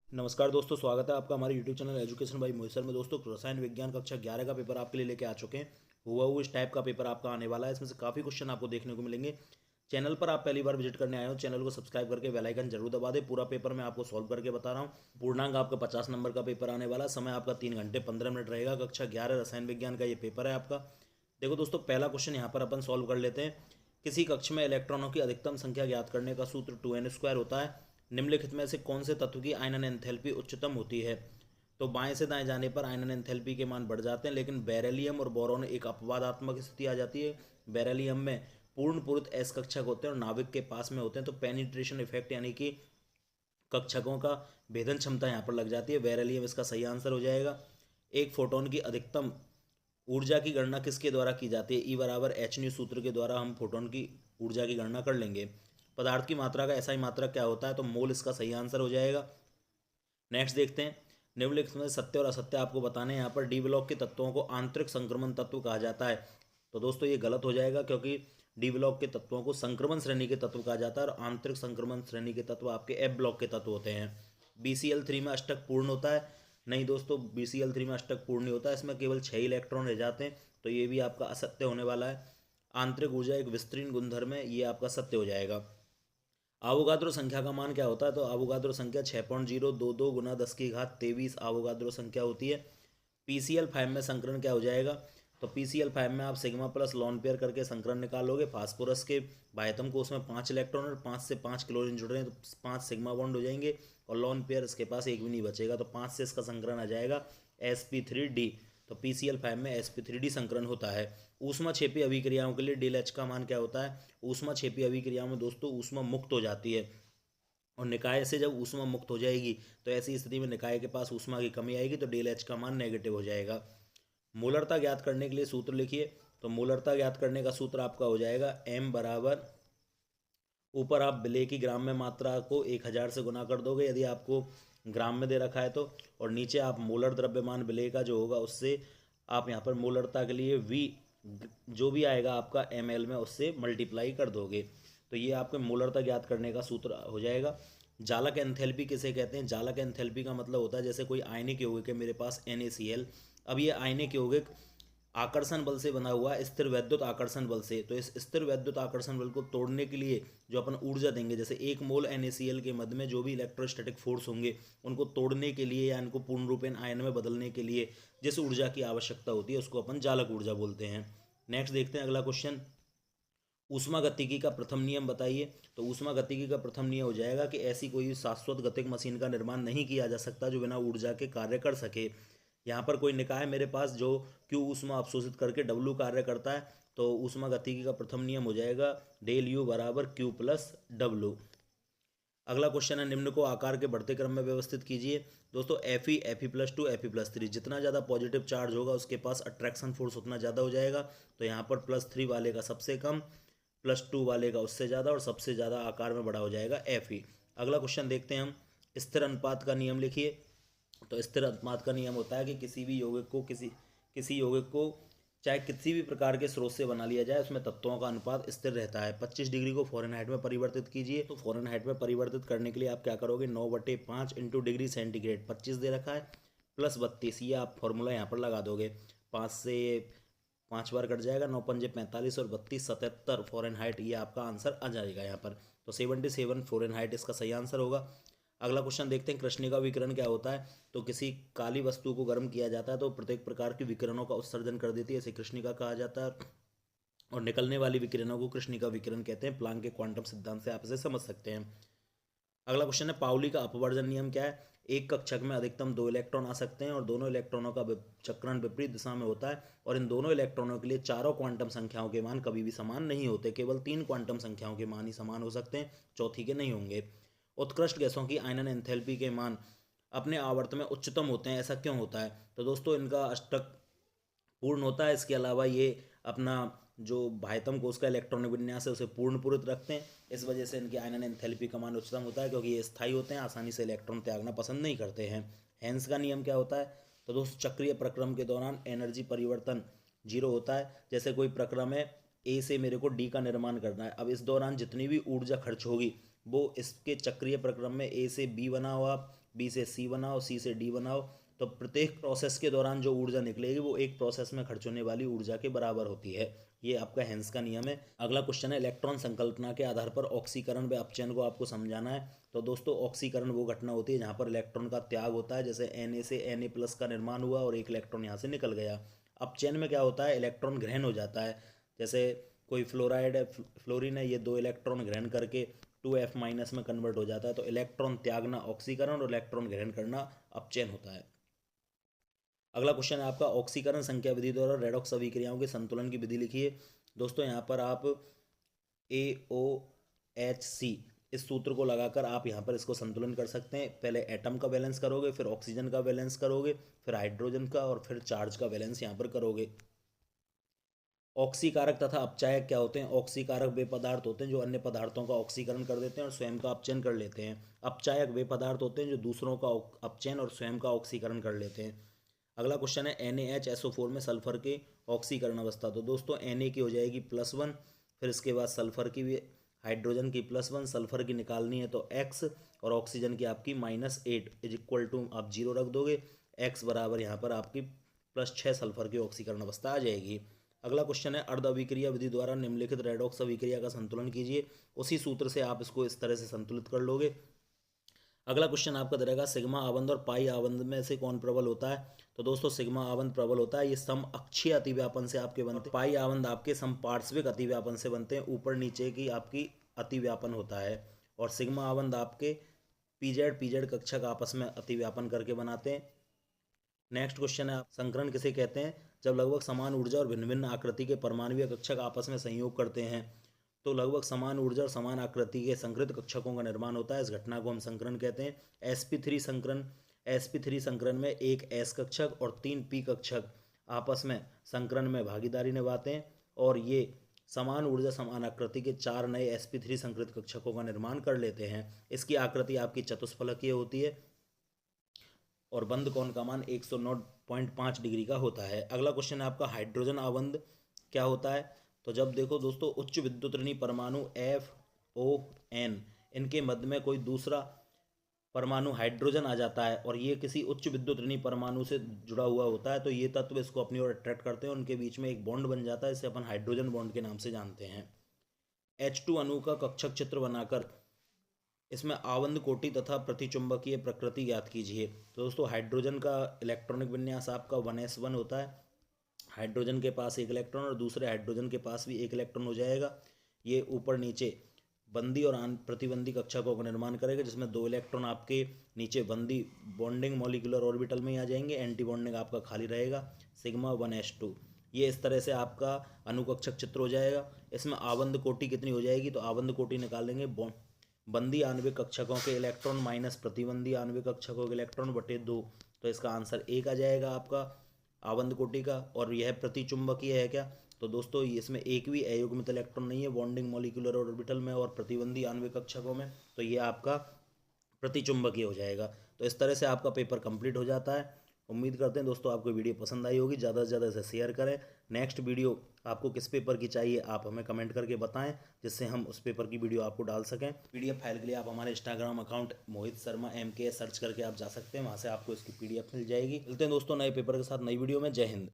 नमस्कार दोस्तों, स्वागत है आपका हमारे YouTube channel education by Mohit sir में। दोस्तों, रसायन विज्ञान कक्षा 11 का पेपर आपके लिए लेके आ चुके हैं। हुआ इस टाइप का पेपर आपका आने वाला है। इसमें से काफ़ी क्वेश्चन आपको देखने को मिलेंगे। चैनल पर आप पहली बार विजिट करने आए हो, चैनल को सब्सक्राइब करके बेल आइकन जरूर दबा दें। पूरा पेपर मैं आपको सॉल्व करके बता रहा हूँ। पूर्णांक आपका 50 नंबर का पेपर आने वाला। समय आपका 3 घंटे 15 मिनट रहेगा। कक्षा 11 रसायन विज्ञान का ये पेपर है आपका। देखो दोस्तों, पहला क्वेश्चन यहाँ पर अपन सॉल्व कर लेते हैं। किसी कक्ष में इलेक्ट्रॉनों की अधिकतम संख्या ज्ञात करने का सूत्र 2n² होता है। निम्नलिखित में से कौन से तत्व की आयनन एंथैल्पी उच्चतम होती है? तो बाएं से दाएं जाने पर आयनन एंथैल्पी के मान बढ़ जाते हैं, लेकिन बेरिलियम और बोरॉन एक अपवादात्मक स्थिति आ जाती है। बेरिलियम में पूर्ण पूरित एस कक्षक होते हैं और नाभिक के पास में होते हैं, तो पेनिट्रेशन इफेक्ट यानी कि कक्षकों का भेदन क्षमता यहाँ पर लग जाती है। बेरिलियम इसका सही आंसर हो जाएगा। एक फोटोन की अधिकतम ऊर्जा की गणना किसके द्वारा की जाती है? E = सूत्र के द्वारा हम फोटोन की ऊर्जा की गणना कर लेंगे। पदार्थ की मात्रा का SI मात्रक क्या होता है? तो मोल इसका सही आंसर हो जाएगा। नेक्स्ट देखते हैं। निम्नलिखित में सत्य और असत्य आपको बताने हैं। यहाँ पर डी ब्लॉक के तत्वों को आंतरिक संक्रमण तत्व कहा जाता है। तो दोस्तों ये गलत हो जाएगा, क्योंकि डी ब्लॉक के तत्वों को संक्रमण श्रेणी के तत्व कहा जाता है और आंतरिक संक्रमण श्रेणी के तत्व आपके एफ ब्लॉक के तत्व होते हैं। BCl3 में अष्टक पूर्ण होता है? नहीं दोस्तों, BCl3 में अष्टक पूर्ण नहीं होता है, इसमें केवल 6 इलेक्ट्रॉन रह जाते हैं, तो ये भी आपका असत्य होने वाला है। आंतरिक ऊर्जा एक विस्तृत गुणधर्म है, ये आपका सत्य हो जाएगा। आवोगाद्रो संख्या का मान क्या होता है? तो आवोगाद्रो संख्या 6.022 गुना 10⁻23 आवोगाद्रो संख्या होती है। PCl5 में संकरण क्या हो जाएगा? तो PCl5 में आप सिग्मा प्लस लॉन पेयर करके संकरण निकालोगे। फास्फोरस के बाह्यतम कोष में 5 इलेक्ट्रॉन और 5 से 5 क्लोरीन जुड़ रहे हैं, तो 5 सिग्मा बॉन्ड हो जाएंगे और लॉन पेयर इसके पास एक भी नहीं बचेगा, तो 5 से इसका संकरण आ जाएगा sp3d। तो PCl5 में sp3d संकरण होता है। ऊष्माक्षेपी अभिक्रियाओं के लिए ΔH का मान क्या होता है? ऊष्माक्षेपी अभिक्रियाओं में दोस्तों ऊष्मा मुक्त हो जाती है, और निकाय से जब ऊष्मा मुक्त हो जाएगी तो ऐसी स्थिति में निकाय के पास ऊष्मा की कमी आएगी, तो ΔH का मान नेगेटिव हो जाएगा। मोलरता ज्ञात करने के लिए सूत्र लिखिए। तो मोलरता ज्ञात करने का सूत्र आपका हो जाएगा M बराबर, ऊपर आप विलेय की ग्राम में मात्रा को 1000 से गुना कर दोगे यदि आपको ग्राम में दे रखा है तो, और नीचे आप मोलर द्रव्यमान विलेय का जो होगा उससे आप यहाँ पर मोलरता के लिए V जो भी आएगा आपका ml में उससे मल्टीप्लाई कर दोगे, तो ये आपके मोलरता ज्ञात करने का सूत्र हो जाएगा। जालक एंथैल्पी किसे कहते हैं? जालक एंथैल्पी का मतलब होता है जैसे कोई आयनिक यौगिक है मेरे पास NaCl। अब ये आयनिक यौगिक आकर्षण बल से बना हुआ है, स्थिर वैद्युत आकर्षण बल से। तो इस स्थिर वैद्युत आकर्षण बल को तोड़ने के लिए जो अपन ऊर्जा देंगे, जैसे 1 मोल NaCl के मध्य में जो भी इलेक्ट्रोस्टैटिक फोर्स होंगे उनको तोड़ने के लिए या इनको पूर्ण रूपेण आयन में बदलने के लिए जिस ऊर्जा की आवश्यकता होती है उसको अपन जालक ऊर्जा बोलते हैं। नेक्स्ट देखते हैं अगला क्वेश्चन। ऊष्मागतिकी का प्रथम नियम बताइए। तो ऊष्मागतिकी का प्रथम नियम हो जाएगा कि ऐसी कोई शाश्वत गतिक मशीन का निर्माण नहीं किया जा सकता जो बिना ऊर्जा के कार्य कर सके। यहाँ पर कोई निकाय मेरे पास जो Q ऊष्मा अवशोषित करके W कार्य करता है, तो ऊष्मागतिकी का प्रथम नियम हो जाएगा ΔU बराबर Q प्लस W। अगला क्वेश्चन है, निम्न को आकार के बढ़ते क्रम में व्यवस्थित कीजिए। दोस्तों Fe, Fe+2, Fe+3, जितना ज़्यादा पॉजिटिव चार्ज होगा उसके पास अट्रैक्शन फोर्स उतना ज़्यादा हो जाएगा। तो यहाँ पर +3 वाले का सबसे कम, +2 वाले का उससे ज़्यादा, और सबसे ज़्यादा आकार में बड़ा हो जाएगा Fe। अगला क्वेश्चन देखते हैं हम। स्थिर अनुपात का नियम लिखिए। तो स्थिर अनुपात का नियम होता है कि किसी भी यौगिक को किसी यौगिक को चाहे किसी भी प्रकार के स्रोत से बना लिया जाए उसमें तत्वों का अनुपात स्थिर रहता है। 25 डिग्री को फ़ारेनहाइट में परिवर्तित कीजिए। तो फ़ारेनहाइट में परिवर्तित करने के लिए आप क्या करोगे? 9/5 इंटू डिग्री सेंटीग्रेड, 25 दे रखा है, प्लस 32, ये आप फॉर्मूला यहाँ पर लगा दोगे। 5 से 5 बार कट जाएगा, 9×5 = 45 और 32 77 फ़ारेनहाइट, ये आपका आंसर आ जाएगा यहाँ पर। तो 77 फ़ारेनहाइट इसका सही आंसर होगा। अगला क्वेश्चन देखते हैं, कृष्णिका विकिरण क्या होता है? तो किसी काली वस्तु को गर्म किया जाता है तो प्रत्येक प्रकार की विकिरणों का उत्सर्जन कर देती है, इसे कृष्णिका कहा जाता है, और निकलने वाली विकिरणों को कृष्णिका विकिरण कहते हैं। प्लांक के क्वांटम सिद्धांत से आप इसे समझ सकते हैं। अगला क्वेश्चन है, पाउली का अपवर्जन नियम क्या है? एक कक्षक में अधिकतम 2 इलेक्ट्रॉन आ सकते हैं और दोनों इलेक्ट्रॉनों का चक्रण विपरीत दिशा में होता है, और इन दोनों इलेक्ट्रॉनों के लिए चारों क्वांटम संख्याओं के मान कभी भी समान नहीं होते। केवल 3 क्वांटम संख्याओं के मान ही समान हो सकते हैं, चौथी के नहीं होंगे। उत्कृष्ट गैसों की आयनन एंथैल्पी के मान अपने आवर्त में उच्चतम होते हैं, ऐसा क्यों होता है? तो दोस्तों इनका अष्टक पूर्ण होता है। इसके अलावा ये अपना जो बाह्यतम कोष का इलेक्ट्रॉनिक विन्यास है उसे पूर्ण पूरित रखते हैं, इस वजह से इनकी आयनन एंथैल्पी का मान उच्चतम होता है, क्योंकि ये स्थायी होते हैं, आसानी से इलेक्ट्रॉन त्यागना पसंद नहीं करते हैं। हेंस का नियम क्या होता है? तो दोस्तों चक्रीय प्रक्रम के दौरान एनर्जी परिवर्तन 0 होता है। जैसे कोई प्रक्रम है, ए से मेरे को डी का निर्माण करना है, अब इस दौरान जितनी भी ऊर्जा खर्च होगी वो इसके चक्रीय प्रक्रम में ए से बी बना हुआ, बी से सी बनाओ, सी से डी बनाओ, तो प्रत्येक प्रोसेस के दौरान जो ऊर्जा निकलेगी वो एक प्रोसेस में खर्च होने वाली ऊर्जा के बराबर होती है। ये आपका हेंस का नियम है। अगला क्वेश्चन है, इलेक्ट्रॉन संकल्पना के आधार पर ऑक्सीकरण व अपचयन को आपको समझाना है। तो दोस्तों ऑक्सीकरण वो घटना होती है जहाँ पर इलेक्ट्रॉन का त्याग होता है, जैसे Na से Na+ का निर्माण हुआ और एक इलेक्ट्रॉन यहाँ से निकल गया। अपचयन में क्या होता है, इलेक्ट्रॉन ग्रहण हो जाता है, जैसे कोई फ्लोराइड है, फ्लोरीन है, ये 2 इलेक्ट्रॉन ग्रहण करके 2F- में कन्वर्ट हो जाता है। तो इलेक्ट्रॉन त्यागना ऑक्सीकरण और इलेक्ट्रॉन ग्रहण करना अपचयन होता है। अगला क्वेश्चन है आपका, ऑक्सीकरण संख्या विधि द्वारा रेडॉक्स अभिक्रियाओं के संतुलन की विधि लिखिए। दोस्तों यहाँ पर आप AOHC इस सूत्र को लगाकर आप यहाँ पर इसको संतुलन कर सकते हैं। पहले एटम का बैलेंस करोगे, फिर ऑक्सीजन का बैलेंस करोगे, फिर हाइड्रोजन का, और फिर चार्ज का बैलेंस यहाँ पर करोगे। ऑक्सीकारक तथा अपचायक क्या होते हैं? ऑक्सीकारक वे पदार्थ होते हैं जो अन्य पदार्थों का ऑक्सीकरण कर देते हैं और स्वयं का अपचयन कर लेते हैं। अपचायक वे पदार्थ होते हैं जो दूसरों का अपचयन और स्वयं का ऑक्सीकरण कर लेते हैं। अगला क्वेश्चन है, NaHSO4 में सल्फर के ऑक्सीकरण अवस्था। तो दोस्तों Na की हो जाएगी +1, फिर इसके बाद सल्फर की भी, हाइड्रोजन की +1, सल्फर की निकालनी है तो x, और ऑक्सीजन की आपकी -8 = आप 0 रख दोगे, x बराबर यहाँ पर आपकी +6 सल्फर की ऑक्सीकरण अवस्था आ जाएगी। अगला क्वेश्चन है, अर्ध अभिक्रिया विधि द्वारा निम्नलिखित रेडॉक्स अभिक्रिया का संतुलन कीजिए। उसी सूत्र से आप इसको इस तरह से संतुलित कर लोगे। अगला क्वेश्चन आपका रहेगा, सिग्मा आबंध और पाई आबंध में से कौन प्रबल होता है? तो दोस्तों सिग्मा आबंध प्रबल होता है, ये सम अक्षीय अतिव्यापन से आपके बनते हैं। पाई आबंध आपके समपार्श्विक अतिव्यापन से बनते हैं, ऊपर नीचे की आपकी अतिव्यापन होता है। और सिग्मा आबंध आपके पीजेड कक्षक आपस में अतिव्यापन करके बनाते हैं। नेक्स्ट क्वेश्चन है, संकरण किसे कहते हैं? जब लगभग समान ऊर्जा और भिन्न भिन्न आकृति के परमाणु कक्षक आपस में संयोग करते हैं तो लगभग समान ऊर्जा और समान आकृति के संकृत कक्षकों का निर्माण होता है। इस घटना को हम संकरण कहते हैं। sp3 संकरण में एक s कक्षक और 3 p कक्षक आपस में संकरण में भागीदारी निभाते हैं और ये समान ऊर्जा समान आकृति के 4 नए sp3 संकृत कक्षकों का निर्माण कर लेते हैं। इसकी आकृति आपकी चतुष्फलकीय होती है और बंद कोण का मान 109.5 डिग्री का होता है। अगला क्वेश्चन है आपका, हाइड्रोजन आबंध क्या होता है? तो जब देखो दोस्तों उच्च विद्युत ऋणी परमाणु FON, इनके मध्य में कोई दूसरा परमाणु हाइड्रोजन आ जाता है और ये किसी उच्च विद्युत ऋणी परमाणु से जुड़ा हुआ होता है, तो ये तत्व इसको अपनी ओर अट्रैक्ट करते हैं, उनके बीच में एक बॉन्ड बन जाता है, इसे अपन हाइड्रोजन बॉन्ड के नाम से जानते हैं। H2 अणु का कक्षक चित्र बनाकर इसमें आबंध कोटि तथा प्रतिचुंबकीय प्रकृति ज्ञात कीजिए। तो दोस्तों हाइड्रोजन का इलेक्ट्रॉनिक विन्यास आपका 1s1 होता है। हाइड्रोजन के पास एक इलेक्ट्रॉन और दूसरे हाइड्रोजन के पास भी एक इलेक्ट्रॉन हो जाएगा। ये ऊपर नीचे बंदी और प्रतिबंधी कक्षकों का निर्माण करेगा, जिसमें 2 इलेक्ट्रॉन आपके नीचे बंदी बॉन्डिंग मॉलिक्यूलर ऑर्बिटल में आ जाएंगे, एंटी बॉन्डिंग आपका खाली रहेगा, सिग्मा 1s2। ये इस तरह से आपका अनुकक्षक चित्र हो जाएगा। इसमें आबंध कोटि कितनी हो जाएगी? तो आबंध कोटि निकालेंगे, बंदी आणविक कक्षकों के इलेक्ट्रॉन माइनस प्रतिबंधी आणविक कक्षकों के इलेक्ट्रॉन बटे 2, तो इसका आंसर 1 आ जाएगा आपका आबंध कोटि का। और यह प्रतिचुंबकीय है क्या? तो दोस्तों इसमें एक भी अयुग्मित इलेक्ट्रॉन नहीं है बॉन्डिंग मॉलिक्यूलर ऑर्बिटल में और प्रतिबंधी आणविक कक्षकों में, तो ये आपका प्रतिचुंबकीय हो जाएगा। तो इस तरह से आपका पेपर कंप्लीट हो जाता है। उम्मीद करते हैं दोस्तों आपको वीडियो पसंद आई होगी। ज़्यादा से ज़्यादा इसे शेयर करें। नेक्स्ट वीडियो आपको किस पेपर की चाहिए आप हमें कमेंट करके बताएं, जिससे हम उस पेपर की वीडियो आपको डाल सकें। PDF फाइल के लिए आप हमारे Instagram account Mohit Sharma MK search करके आप जा सकते हैं, वहाँ से आपको इसकी PDF मिल जाएगी। मिलते हैं दोस्तों नए पेपर के साथ नई वीडियो में। जय हिंद।